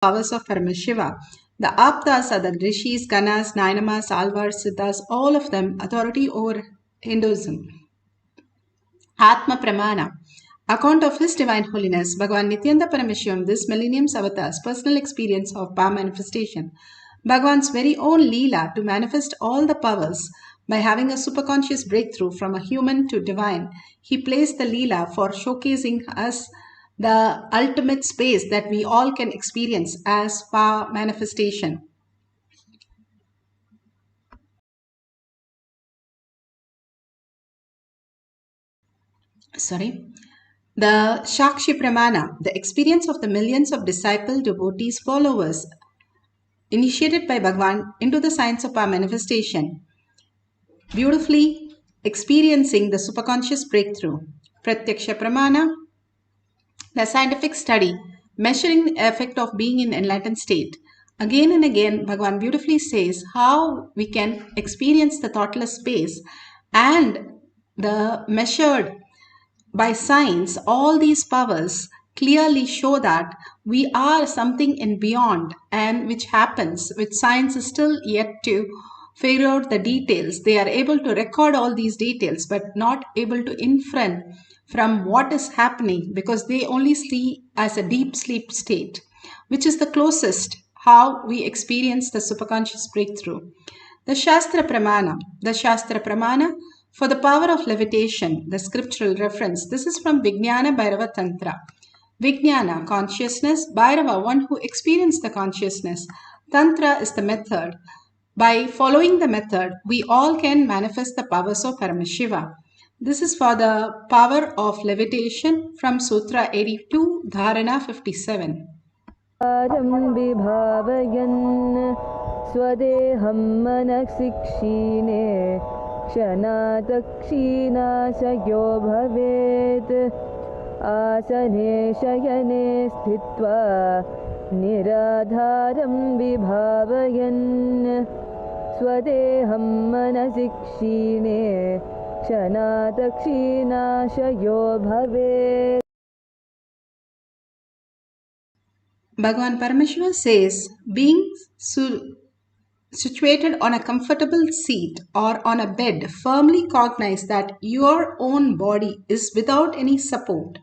powers of Paramashiva. The Aptas are the Rishis, Ganas, Nainamas, Alvars, Siddhas, all of them authority over Hinduism. Atma Pramana. Account of His Divine Holiness, Bhagavan Nithyananda Paramashivam, this millennium's avatar's personal experience of power manifestation. Bhagavan's very own Leela to manifest all the powers by having a superconscious breakthrough from a human to divine. He placed the Leela for showcasing us the ultimate space that we all can experience as power manifestation. The Shakshi Pramana, the experience of the millions of disciple, devotees, followers, initiated by Bhagavan into the science of power manifestation, beautifully experiencing the superconscious breakthrough. Pratyaksha Pramana, the scientific study, measuring the effect of being in enlightened state. Again and again, Bhagavan beautifully says how we can experience the thoughtless space and the measured by science, all these powers clearly show that we are something in beyond, and which happens, which science is still yet to figure out the details. They are able to record all these details, but not able to infer from what is happening because they only see as a deep sleep state, which is the closest how we experience the superconscious breakthrough. The Shastra Pramana for the power of levitation, the scriptural reference. This is from Vijnana Bhairava Tantra. Vijnana, consciousness. Bhairava, one who experienced the consciousness. Tantra is the method. By following the method, we all can manifest the powers of Paramashiva. This is for the power of levitation from Sutra 82, Dharana 57. Swadeham manaksikshine Kshanatakshinashayo bhavet Asane shayane sthitva Niradharam vibhavayan Swadeham manaksikshine Kshanatakshinashayo bhavet. Bhagavan Paramashiva says, being situated on a comfortable seat or on a bed, firmly cognize that your own body is without any support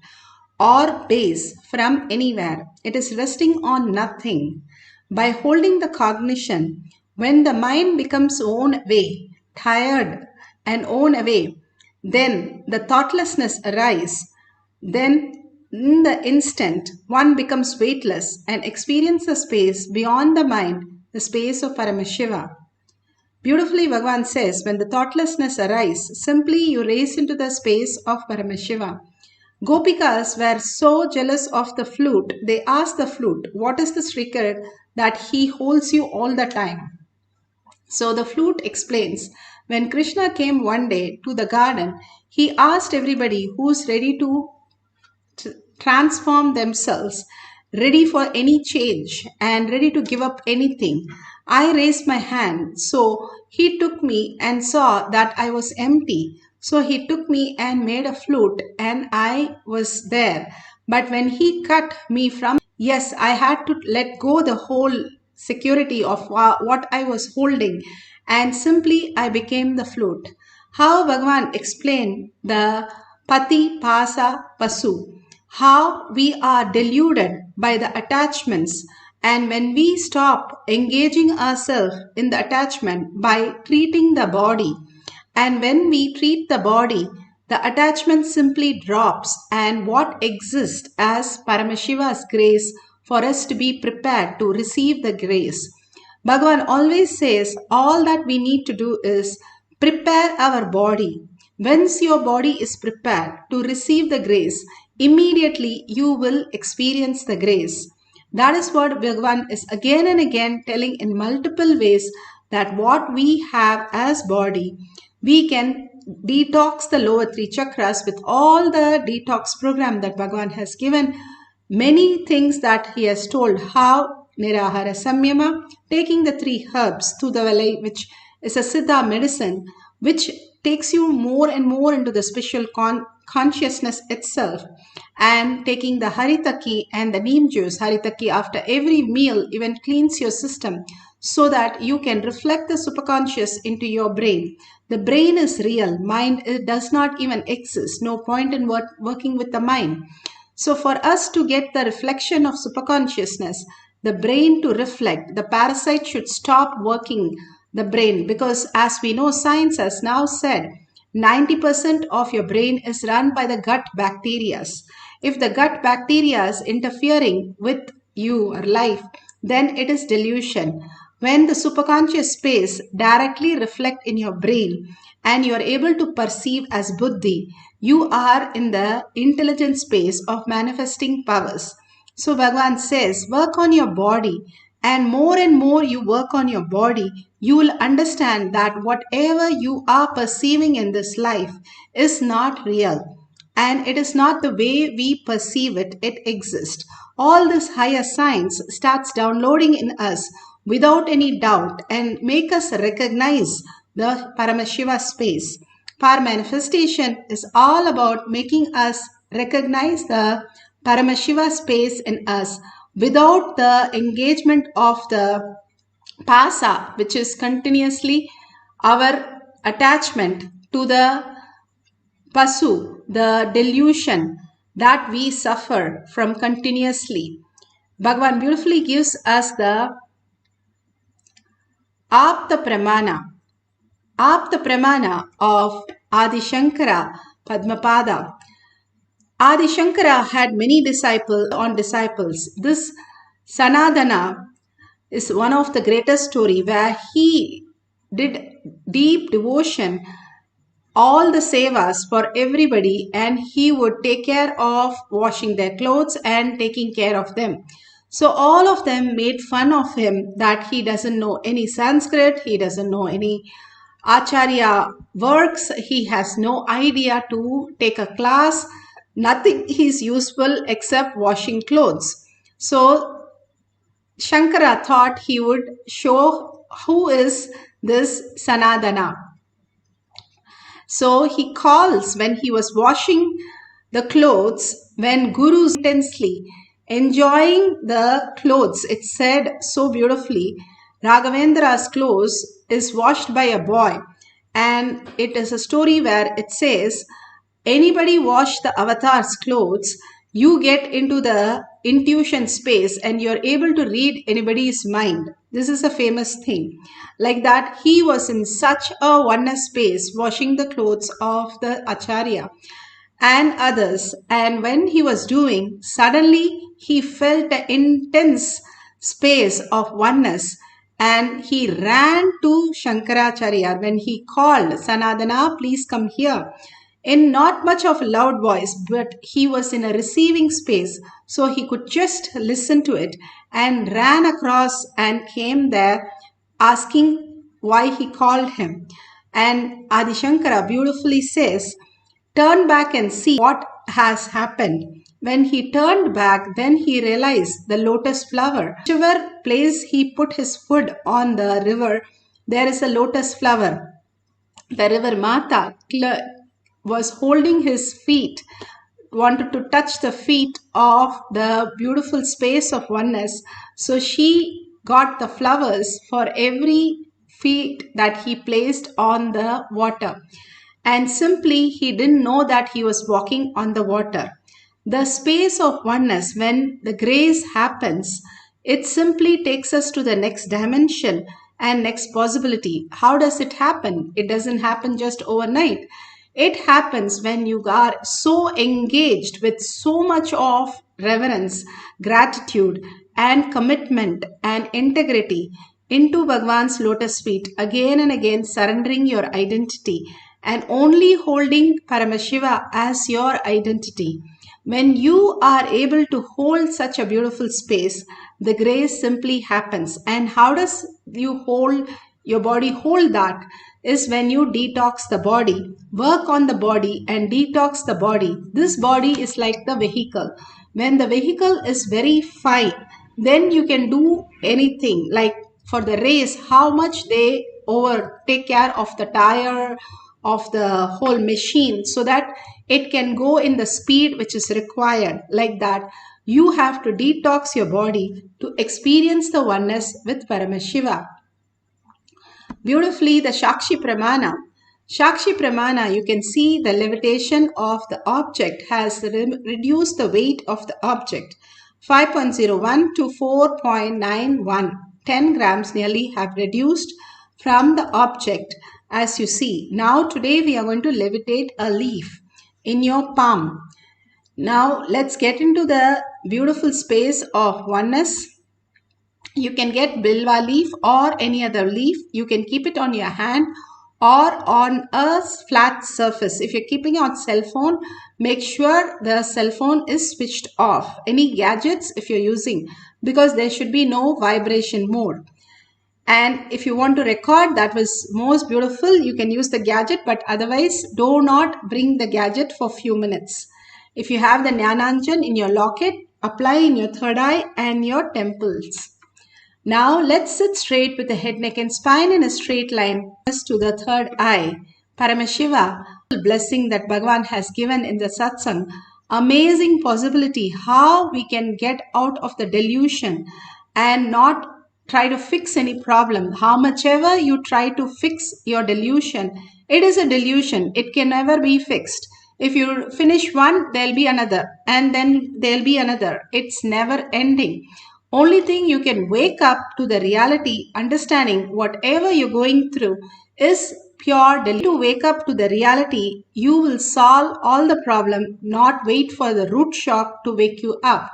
or base from anywhere. It is resting on nothing. By holding the cognition, when the mind becomes worn away, tired and worn away, then the thoughtlessness arises. Then in the instant, one becomes weightless and experiences a space beyond the mind, the space of Paramashiva. Beautifully, Bhagavan says, when the thoughtlessness arises, simply you raise into the space of Paramashiva. Gopikas were so jealous of the flute, they asked the flute, what is the secret that he holds you all the time? So the flute explains, when Krishna came one day to the garden, he asked everybody who's ready to transform themselves, ready for any change and ready to give up anything. I raised my hand, so he took me and saw that I was empty. So he took me and made a flute and I was there. But when he cut me from, yes, I had to let go the whole security of what I was holding and simply I became the flute. How Bhagavan explained the Pati Pasa Pasu, how we are deluded by the attachments, and when we stop engaging ourselves in the attachment by treating the body, and when we treat the body, the attachment simply drops, and what exists as Paramashiva's grace for us to be prepared to receive the grace. Bhagavan always says all that we need to do is prepare our body. Once your body is prepared to receive the grace, immediately you will experience the grace. That is what Bhagavan is again and again telling in multiple ways, that what we have as body, we can detox the lower three chakras with all the detox program that Bhagavan has given. Many things that he has told, how Nirahara Samyama, taking the 3 herbs, Tudavalai, which is a Siddha medicine, which takes you more and more into the spiritual consciousness itself, and taking the haritaki and the neem juice. Haritaki after every meal even cleans your system so that you can reflect the superconscious into your brain. The brain is real, mind it does not even exist. No point in working with the mind. So, for us to get the reflection of superconsciousness, the brain to reflect, the parasite should stop working the brain, because, as we know, science has now said 90% of your brain is run by the gut bacteria. If the gut bacteria is interfering with your life, then it is delusion. When the superconscious space directly reflect in your brain and you are able to perceive as buddhi, you are in the intelligent space of manifesting powers. So Bhagavan says, work on your body, and more you work on your body, you will understand that whatever you are perceiving in this life is not real. And it is not the way we perceive it, it exists. All this higher science starts downloading in us without any doubt and make us recognize the Paramashiva space. Par manifestation is all about making us recognize the Paramashiva space in us without the engagement of the pasa, which is continuously our attachment to the pasu, the delusion that we suffer from continuously. Bhagavan beautifully gives us the Apta Pramana of Adi Shankara Padmapada. Adi Shankara had many disciples on disciples. This Sanadana is one of the greatest story where he did deep devotion, all the sevas for everybody, and he would take care of washing their clothes and taking care of them. So all of them made fun of him that he doesn't know any Sanskrit, he doesn't know any Acharya works, he has no idea to take a class, nothing is useful except washing clothes. So Shankara thought he would show who is this Sanadana. So he calls when he was washing the clothes, when Guru's intensely enjoying the clothes. It said so beautifully, Raghavendra's clothes is washed by a boy. And it is a story where it says, anybody wash the avatar's clothes, you get into the intuition space and you're able to read anybody's mind. This is a famous thing. Like that, he was in such a oneness space washing the clothes of the Acharya and others. And when he was doing, suddenly he felt an intense space of oneness and he ran to Shankaracharya when he called, Sanadana, please come here. In not much of a loud voice, but he was in a receiving space, so he could just listen to it, and ran across and came there asking why he called him. And Adi Shankara beautifully says, turn back and see what has happened. When he turned back, then he realized the lotus flower. Whichever place he put his foot on the river, there is a lotus flower. The river Mata was holding his feet, wanted to touch the feet of the beautiful space of oneness. So she got the flowers for every feet that he placed on the water. And simply he didn't know that he was walking on the water. The space of oneness, when the grace happens, it simply takes us to the next dimension and next possibility. How does it happen? It doesn't happen just overnight. It happens when you are so engaged with so much of reverence, gratitude, and commitment and integrity into Bhagwan's lotus feet, again and again surrendering your identity and only holding Paramashiva as your identity. When you are able to hold such a beautiful space, the grace simply happens. And how does you hold your body hold that? Is when you detox the body, work on the body and detox the body. This body is like the vehicle. When the vehicle is very fine, then you can do anything. Like for the race, how much they take care of the tire, of the whole machine, so that it can go in the speed which is required. Like that, you have to detox your body to experience the oneness with Paramashiva. Beautifully, the Shakshi Pramana. Shakshi Pramana, you can see the levitation of the object has reduced the weight of the object. 5.01 to 4.91. 10 grams nearly have reduced from the object, as you see. Now today we are going to levitate a leaf in your palm. Now let's get into the beautiful space of oneness. You can get bilva leaf or any other leaf. You can keep it on your hand or on a flat surface. If you're keeping it on cell phone, make sure the cell phone is switched off. Any gadgets if you're using, because there should be no vibration mode. And if you want to record, that was most beautiful, you can use the gadget, but otherwise do not bring the gadget for few minutes. If you have the Jnananjan in your locket, apply in your third eye and your temples. Now let's sit straight with the head, neck and spine in a straight line to the third eye. Paramashiva, blessing that Bhagavan has given in the satsang, amazing possibility how we can get out of the delusion and not try to fix any problem. How much ever you try to fix your delusion, it is a delusion. It can never be fixed. If you finish one, there'll be another, and then there'll be another. It's never ending. Only thing you can wake up to the reality, understanding whatever you're going through is pure delusion. To wake up to the reality, you will solve all the problem, not wait for the root shock to wake you up.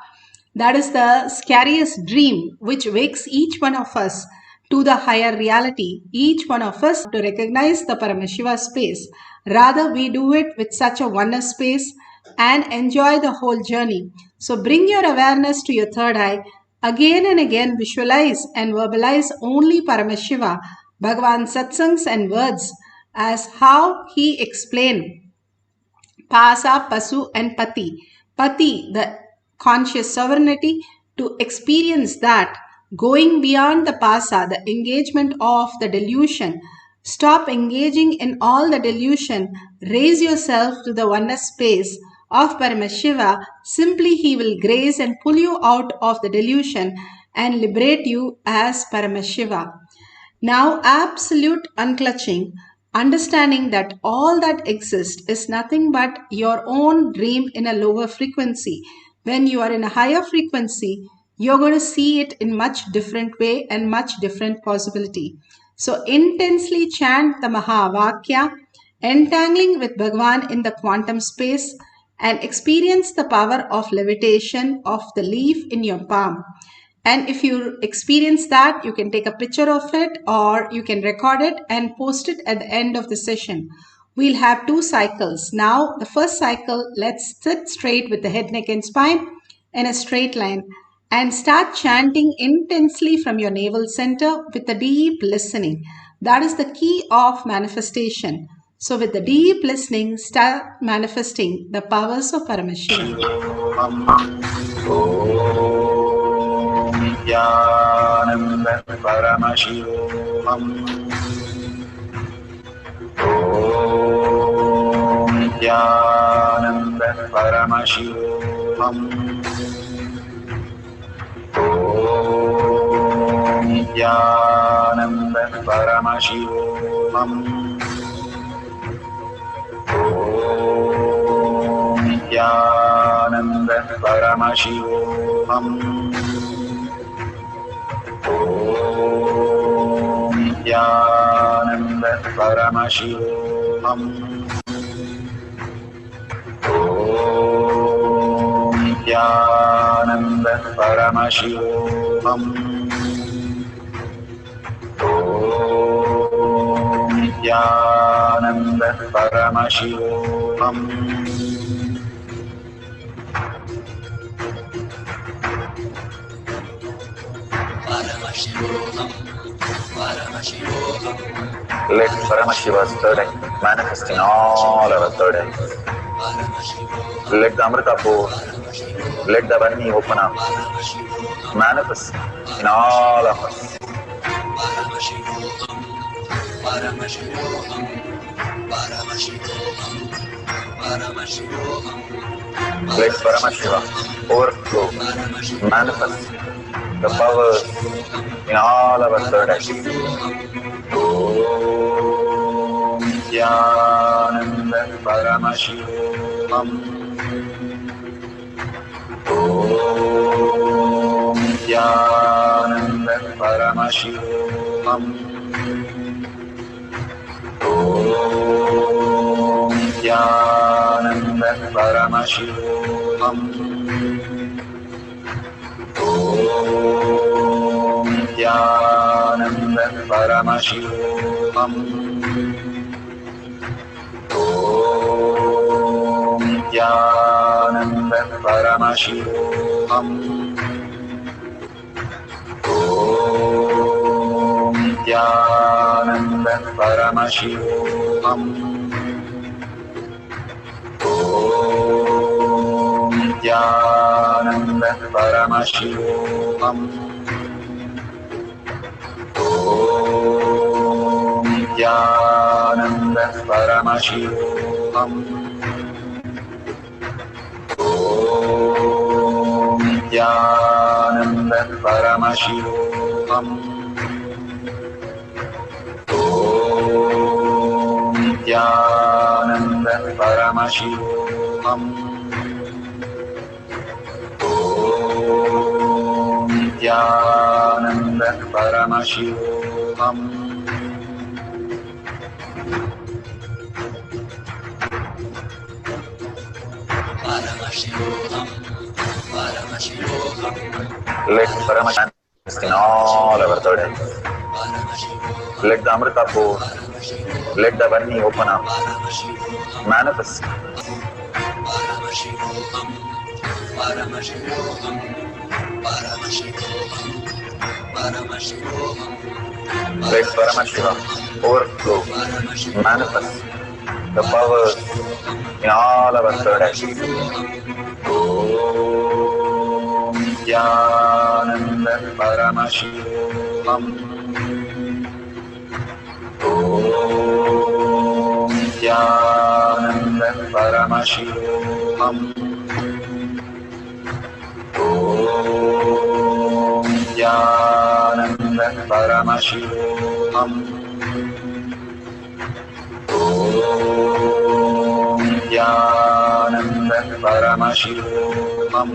That is the scariest dream which wakes each one of us to the higher reality. Each one of us to recognize the Paramashiva space. Rather, we do it with such a oneness space and enjoy the whole journey. So bring your awareness to your third eye. Again and again visualize and verbalize only Paramashiva, Bhagavan's satsangs and words as how he explained Pasa, Pasu and Pati. Pati, the conscious sovereignty, to experience that, going beyond the Pasa, the engagement of the delusion. Stop engaging in all the delusion. Raise yourself to the oneness space of Paramashiva. Simply he will grace and pull you out of the delusion and liberate you as Paramashiva. Now absolute unclutching, understanding that all that exists is nothing but your own dream in a lower frequency. When you are in a higher frequency, you're going to see it in much different way and much different possibility. So intensely chant the Mahavakya, entangling with Bhagavan in the quantum space, and experience the power of levitation of the leaf in your palm. And if you experience that, you can take a picture of it or you can record it and post it at the end of the session. We'll have 2 cycles. Now, the first cycle, let's sit straight with the head, neck and spine in a straight line and start chanting intensely from your navel center with a deep listening. That is the key of manifestation. So with the deep listening, start manifesting the powers of Paramashiva. Nithyananda Paramashivoham. Nithyananda Paramashivoham. Nithyananda Paramashivoham. Nithyananda Paramashivoham. Nithyananda Paramashivoham. Nithyananda Paramashivoham. Nithyananda Paramashivoham. Let Paramashiva's third eye manifest in all our third eyes. Let the Amrita pour, let the Varni open up, manifest in all of us. Paramashivoham, Paramashivoham, Paramashivoham, Let Paramashiva overflow, manifest the powers in all our third eye. Om Nithyananda Paramashivam. Om Nithyananda Paramashivam. Om Nithyananda Paramashivoham. Om Nithyananda Paramashivoham. Om Nithyananda Paramashivoham. Om Nithyananda Paramashivoham. Om Nithyananda Paramashivoham. Om Nithyananda Paramashivoham. Om Nithyananda Paramashivoham. Om Nithyananda Paramashivoham. Om Nithyananda Paramashivoham. Let Paramashivoham in all our third eye. Let the Amrita pour, let the Vani open up, manifest. Let Paramashiva overflow, manifest the powers in all our third eye. Om Nithyananda Paramashivam. Om Nithyananda Paramashivoham. Om Nithyananda Paramashivoham. Om Nithyananda Paramashivoham.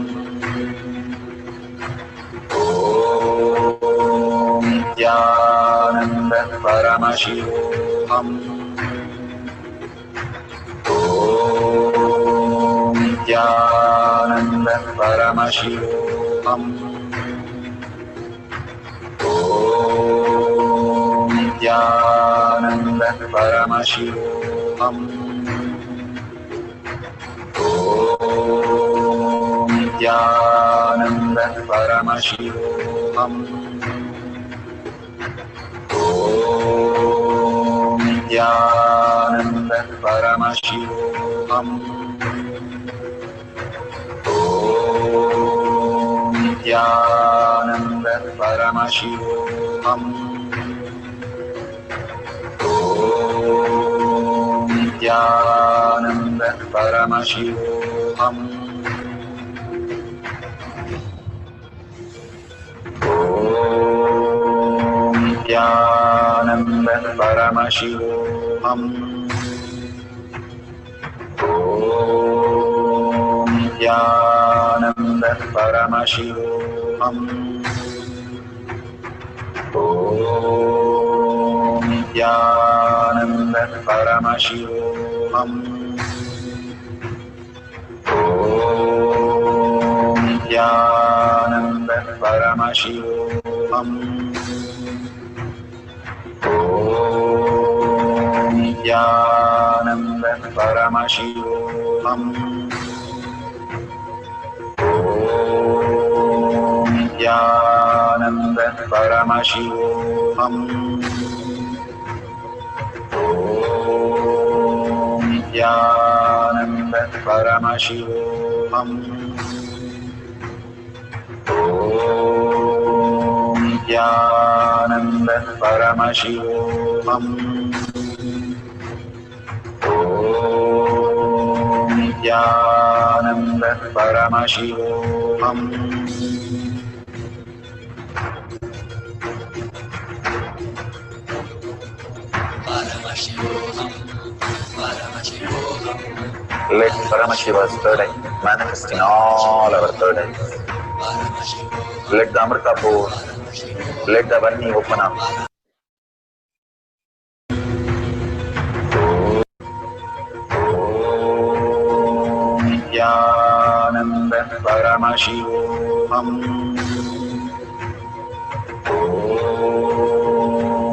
Om Nithyananda Paramashivoham. Om Nithyananda Paramashivoham. Om Nithyananda Paramashivoham. Om Nithyananda Paramashivoham. Om Nithyananda Paramashivoham. Om Nithyananda Paramashivoham. Om Nithyananda Paramashivoham. Om Nithyananda Paramashivoham. Om Nithyananda Paramashivoham. Om Nithyananda Paramashivoham. Om Nithyananda Paramashivoham. Om Nithyananda Paramashivoham. Om Nithyananda Paramashivoham. Om Nithyananda Paramashivoham. Om Nithyananda Paramashivoham. Om Nithyananda Paramashivoham. Let Paramashiva's third eye manifest in all our third eyes. Let the Amrita pour, let the Vani open up. Nithyananda Paramashivoham.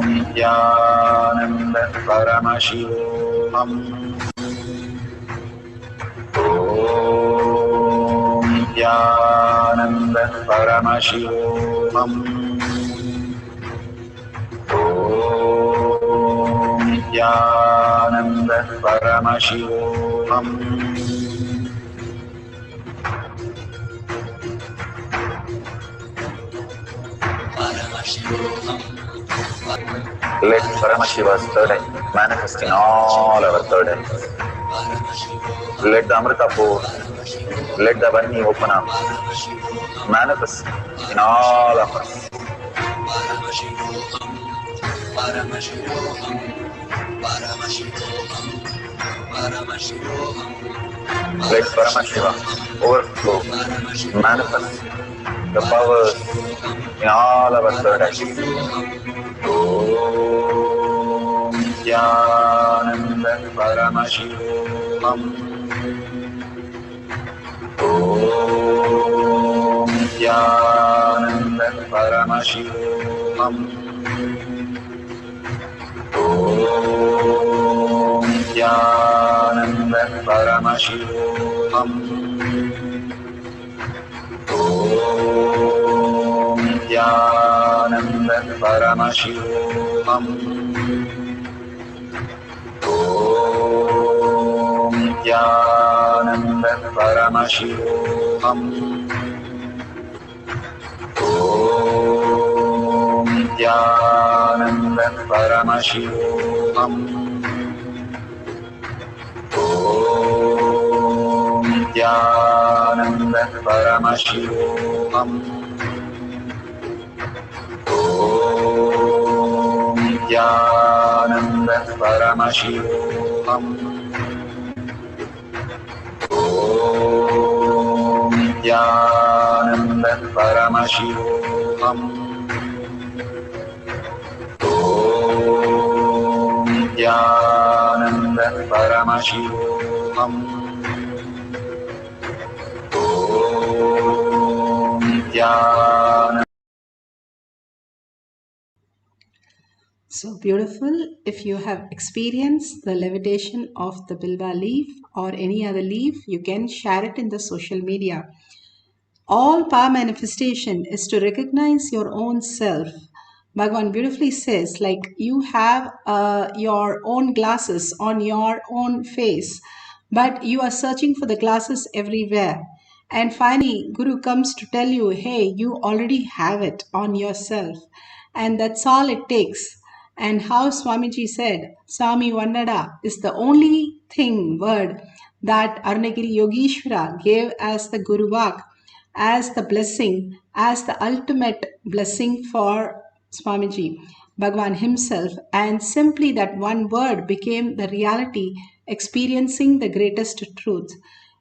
Nithyananda Paramashivoham. Nithyananda Paramashivoham. Nithyananda Paramashivoham. Let Paramashiva's third eye manifest in all our third eyes. Let the Amrita pour, let the Vani open up, manifest in all of us. Let Paramashiva overflow, manifest the powers in all our third eyes. Om Nithyananda Paramashivoham. Om Nithyananda Paramashivoham. Om Nithyananda Paramashivoham. Om Nithyananda Paramashivoham. Om Nithyananda Paramashivoham. Om Nithyananda Paramashivoham. Om Nithyananda Paramashivoham. Om Nithyananda Paramashivoham. Om Nithyananda Paramashivoham. Om Nithyananda Paramashivoham. Om Nithyananda. So beautiful. If you have experienced the levitation of the bilba leaf or any other leaf, you can share it in the social media. All power manifestation is to recognize your own self. Bhagavan beautifully says, like you have your own glasses on your own face, but you are searching for the glasses everywhere. And finally, Guru comes to tell you, hey, you already have it on yourself. And that's all it takes. And how Swamiji said, Swami Vannada is the only word that Arunagiri Yogeshwara gave as the Guru Vak, as the blessing, as the ultimate blessing for Swamiji, Bhagavan himself, and simply that one word became the reality, experiencing the greatest truth.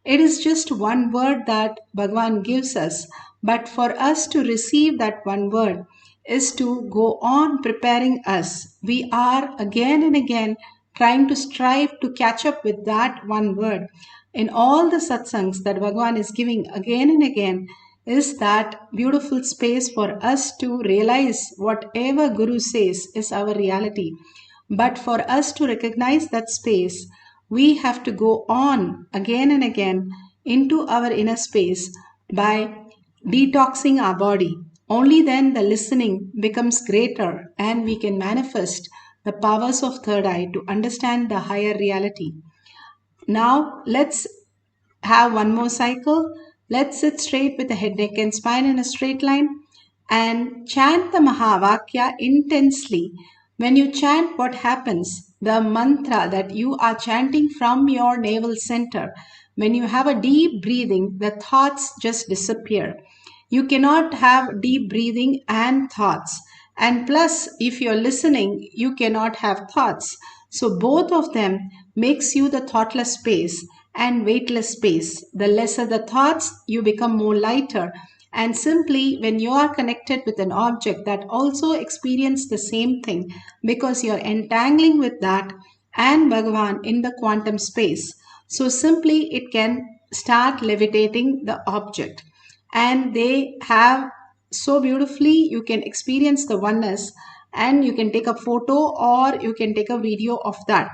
It is just one word that Bhagavan gives us, but for us to receive that one word is to go on preparing us. We are again and again trying to strive to catch up with that one word. In all the satsangs that Bhagavan is giving again and again, is that beautiful space for us to realize whatever Guru says is our reality. But for us to recognize that space, we have to go on again and again into our inner space by detoxing our body. Only then the listening becomes greater and we can manifest the powers of third eye to understand the higher reality. Now let's have one more cycle. Let's sit straight with the head, neck, and spine in a straight line and chant the Mahavakya intensely. When you chant, what happens? The mantra that you are chanting from your navel center When you have a deep breathing, the thoughts just disappear. You cannot have deep breathing and thoughts. And plus, if you're listening, you cannot have thoughts. So both of them makes you the thoughtless space and weightless space. The lesser the thoughts, you become more lighter. And simply when you are connected with an object that also experience the same thing, because you're entangling with that and Bhagavan in the quantum space. So simply it can start levitating the object. And they have so beautifully, you can experience the oneness and you can take a photo or you can take a video of that.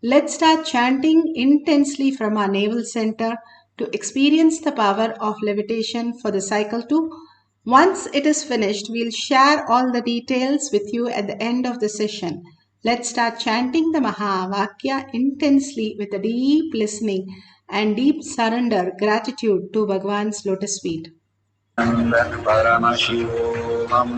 Let's start chanting intensely from our navel center to experience the power of levitation for the cycle 2. Once it is finished, we'll share all the details with you at the end of the session. Let's start chanting the Mahavakya intensely with a deep listening and deep surrender gratitude to Bhagwan's lotus feet. Paramashivoham.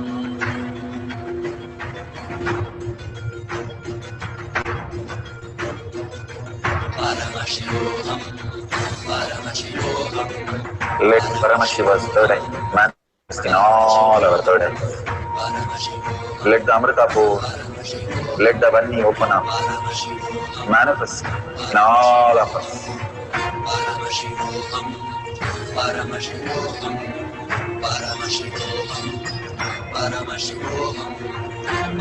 Let Paramashiva's third eye manifest in all our third eyes. Let the Amrita pour, let the Vani open up, manifest in all of us.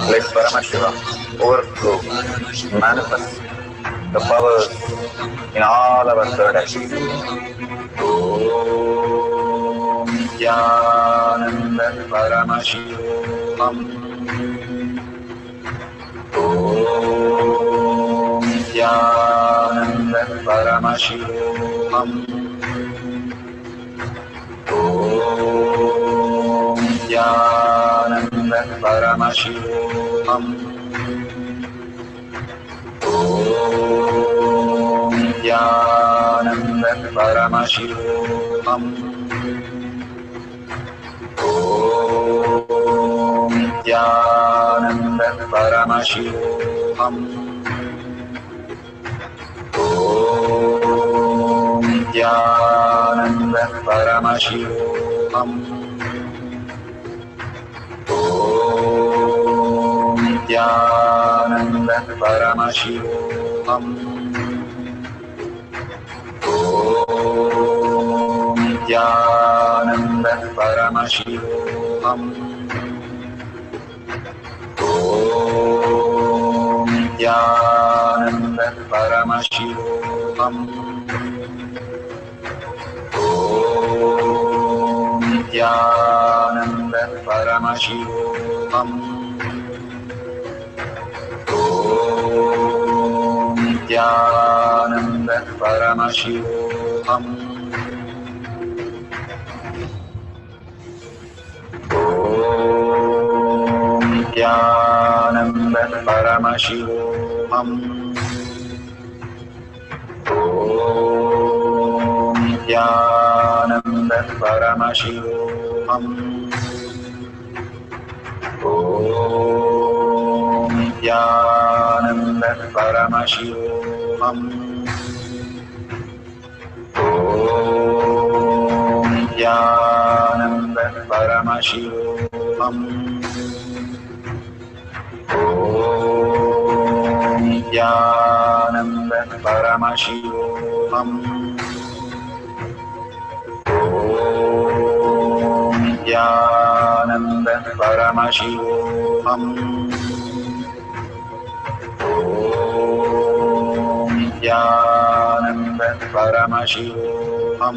Let Paramashiva overflow, manifest the powers in all our third eyes. Om Nithyananda Paramashivam. Om Nithyananda Paramashivam. Om Nithyananda Paramashivam. Om Nithyananda Paramashivoham. Om Nithyananda Paramashivoham. Om Nithyananda Paramashivoham. Om Nithyananda Paramashivoham. Om Nithyananda Paramashivoham. Om Nithyananda Paramashivoham. Om Nithyananda Paramashivoham. Om Nithyananda Paramashivoham. Om Nithyananda Paramashivoham. Om Nithyananda Paramashivoham. Om Nithyananda Paramashivoham. Om Nithyananda Paramashivoham. Om Nithyananda Paramashivoham. Om Nithyananda Paramashivoham. Om Nithyananda Paramashivoham.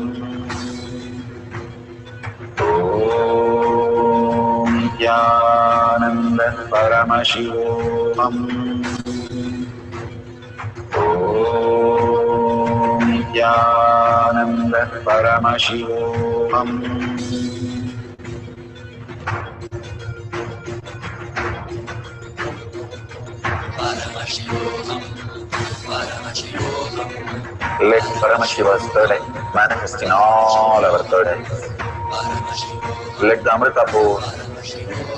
Om Nithyananda Paramashivoham. Om Nithyananda Paramashivoham. Let Paramashiva's third eye manifest in all our third eyes. Let the Amrita pour,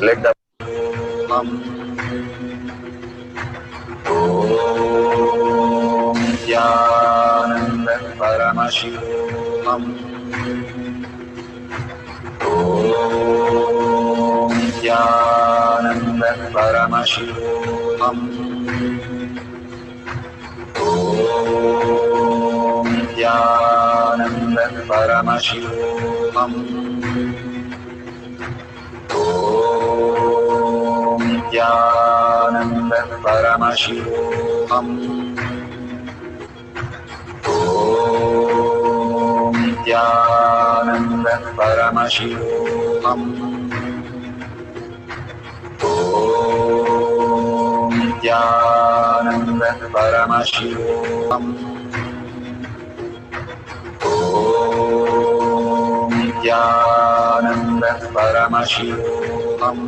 let the Om Nithyananda Paramashivam. Paramashivoham. Om Nithyananda Paramashivoham. Om Nithyananda Paramashivoham. Om Nithyananda Paramashivoham. Om Nithyananda Paramashivoham. Om Nithyananda Paramashivoham. Om Nithyananda Paramashivoham.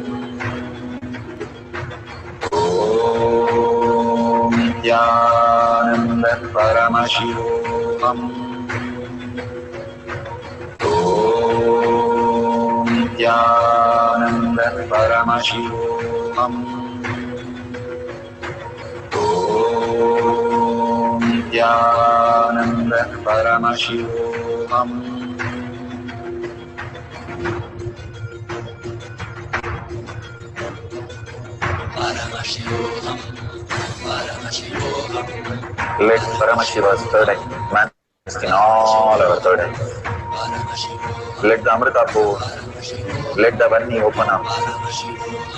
Om Nithyananda Paramashivoham. Om Nithyananda Paramashivoham. Om Nithyananda Paramashivoham. Let Paramashiva's third eye manifest in all our third eyes. Let the Amrita pour, let the Vani open up,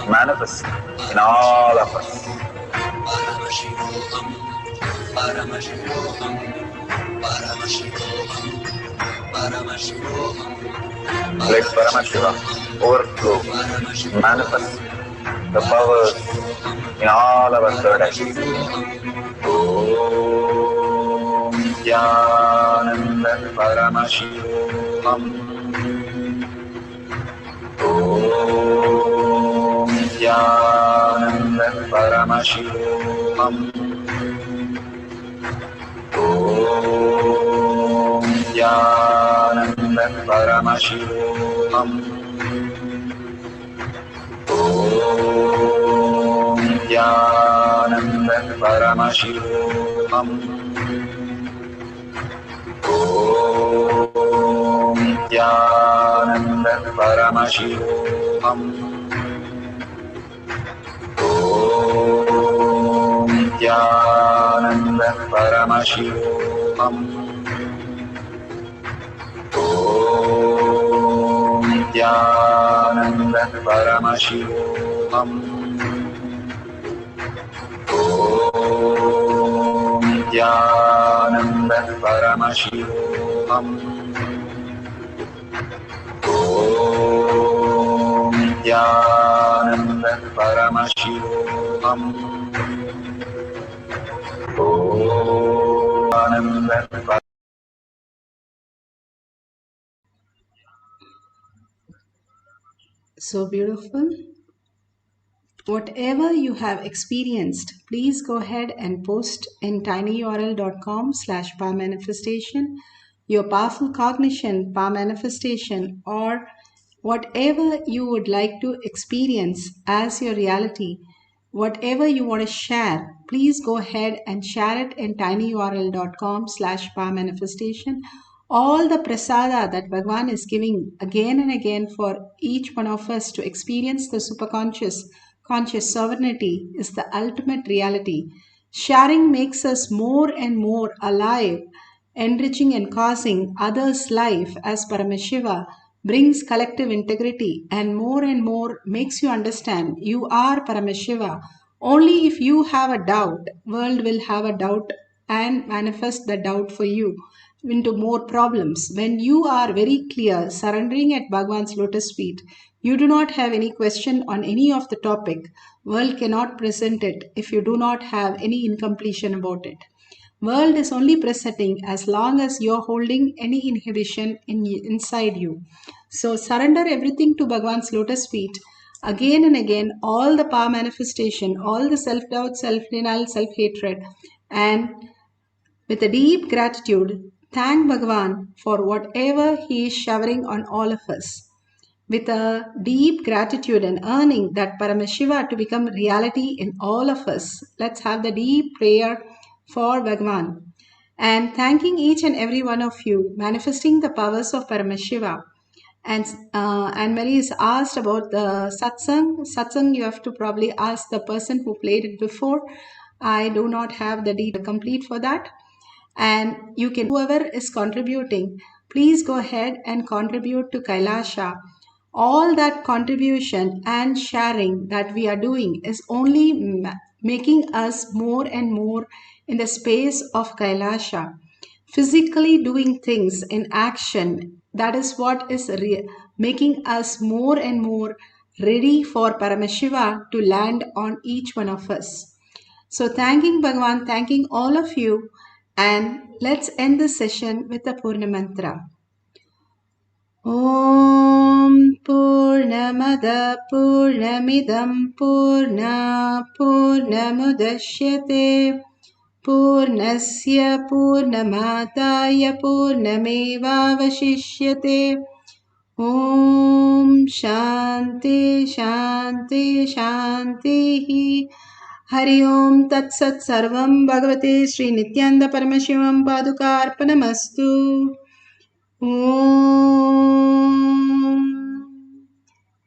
manifest in all of us. Let Paramashiva overflow, manifest the powers in all our third eyes. Om Nithyananda Paramashivoham. Om Nithyananda Paramashivoham. Om Nithyananda Paramashivoham. Om Nithyananda Paramashivoham. Om Nithyananda Paramashivoham. Om Nithyananda Paramashivoham. Om Nithyananda Paramashivoham. Om Nithyananda Paramashivoham. Om Nithyananda Paramashivoham. Om Nithyananda. So beautiful. Whatever you have experienced, please go ahead and post in tinyurl.com/powermanifestation, your powerful cognition, power manifestation, or whatever you would like to experience as your reality. Whatever you want to share, please go ahead and share it in tinyurl.com/powermanifestation. All the prasada that Bhagwan is giving again and again for each one of us to experience the superconscious, conscious sovereignty is the ultimate reality. Sharing makes us more and more alive, enriching and causing others' life as Paramashiva brings collective integrity and more makes you understand you are Paramashiva. Only if you have a doubt, world will have a doubt and manifest the doubt for you into more problems. When you are very clear, surrendering at Bhagwan's lotus feet, you do not have any question on any of the topic. World cannot present it if you do not have any incompletion about it. World is only presenting as long as you're holding any inhibition inside you. So surrender everything to Bhagwan's lotus feet. Again and again, all the power manifestation, all the self-doubt, self-denial, self-hatred, and with a deep gratitude, thank Bhagwan for whatever he is showering on all of us. With a deep gratitude and earning that Paramashiva to become reality in all of us, let's have the deep prayer for Bhagwan. and thanking each and every one of you, manifesting the powers of Paramashiva. And Mary is asked about the satsang. Satsang, you have to probably ask the person who played it before. I do not have the detail complete for that. And you can, whoever is contributing, please go ahead and contribute to Kailasha. All that contribution and sharing that we are doing is only making us more and more in the space of Kailasha. Physically doing things in action, that is what is making us more and more ready for Paramashiva to land on each one of us. So, thanking Bhagavan, thanking all of you, and let's end this session with the Purna Mantra. Om Purnamada Purnamidam Purna Purnamudashyate Purnasya Purnamataya Purnamevavashishyate. Om Shanti Shanti Shanti. Hari Om Tat Sat Sarvam Bhagavate Sri Nithyananda Paramashivam Padukarpanamastu. Om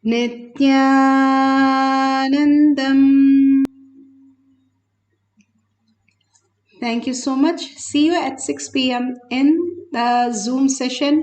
Nithyanandam. Thank you so much. See you at 6 p.m. in the Zoom session.